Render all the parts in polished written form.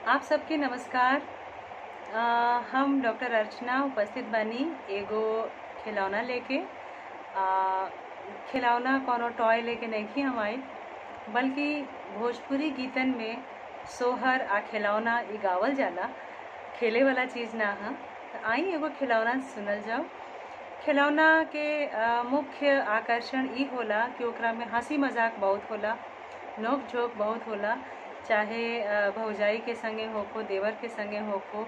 आप सबके नमस्कार। हम डॉक्टर अर्चना उपस्थित बानी एगो खिलौना लेके। खिलौना कोनो टॉय लेके नहीं हम आई, बल्कि भोजपुरी गीतन में सोहर आ खिलौना ई गावल जाला, खेले वाला चीज़ ना है। तो आई एगो खिलौना सुनल जाओ। खिलौना के मुख्य आकर्षण ई होला कि ओकरा में हंसी मजाक बहुत होला, नोक झोंक बहुत होला, चाहे भौजाई के संगे होको, देवर के संगे होको।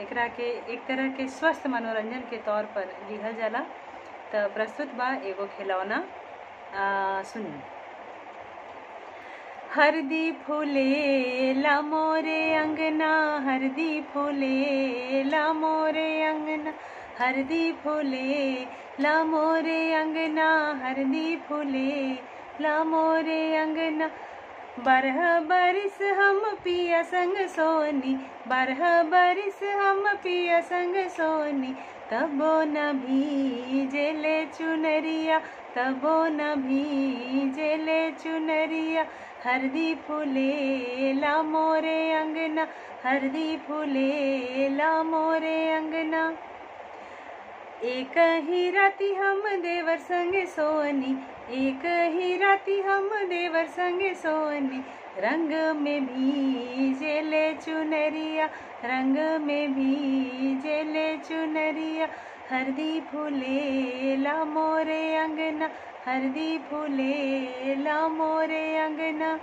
एकरा के एक तरह के स्वस्थ मनोरंजन के तौर पर लिहल जाला। तो प्रस्तुत बा एगो खिलौना, सुनी। हरदी फूले ला मोरे अंगना, हरदी फूले ला मोरे अंगना, हरदी फूले ला मोरे अंगना, हरदी फूले ला मोरे अंगना। बारह बरिस हम पिया संग सोनी, बारह बरिस हम पिया संग सोनी, तबो न भीजेले चुनरिया, तबो न भीजेले चुनरिया। हरदी फूले ला मोरे अंगना, हरदी फूले ला मोरे अंगना। एक ही राती हम देवर संगे सोनी, एक ही राती हम देवर संगे सोनी, रंग में भीजेले चुनरिया, रंग में भीजेले चुनरिया। हरदी फूले ला मोरे अंगना, हरदी फूले ला मोरे अंगना।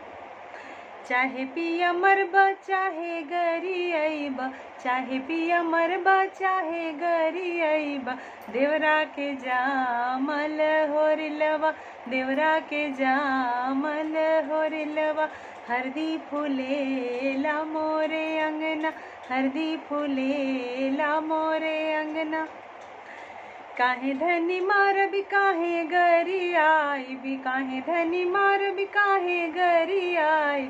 चाहे पिया मरबा चाहे गरी आईबा, चाहे पिया मरबा चाहे गरी आईबा, देवरा के जामल होरिलवा, देवरा के जामल होरिलवा। हरदी फूले ला मोरे अंगना, हरदी फूले ला मोरे अंगना। काहे धनी मार भी काहे गरी आई भी, काहे धनी मार भी काहे गरी आई।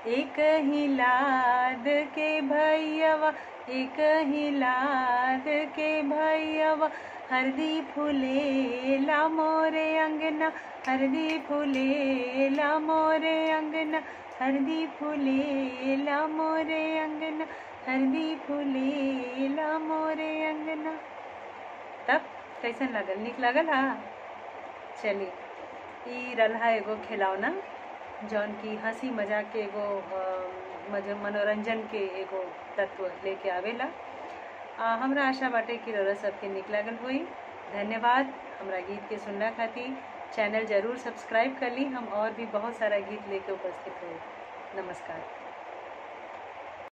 एक ही लाद के भैयावा, एक ही लाद के भैयावा। हरदी फूले ला मोरे अंगना, हरदी फूले ला मोरे अंगना, हरदी फूले ला मोरे अंगना, हरदी फूले ला मोरे अंगना। तब कैसन लागल? निक लागल? हाँ, चलिए। ई रहा एगो खिलौना जौन की हंसी मजाक के एगो मनोरंजन के एगो तत्व लेके आवेला। हमरा आशा बाटे कि रउरा सबके निक लागल होई। धन्यवाद हमरा गीत के सुनला खातिर। चैनल जरूर सब्सक्राइब कर ली, हम और भी बहुत सारा गीत लेके उपस्थित हुई। नमस्कार।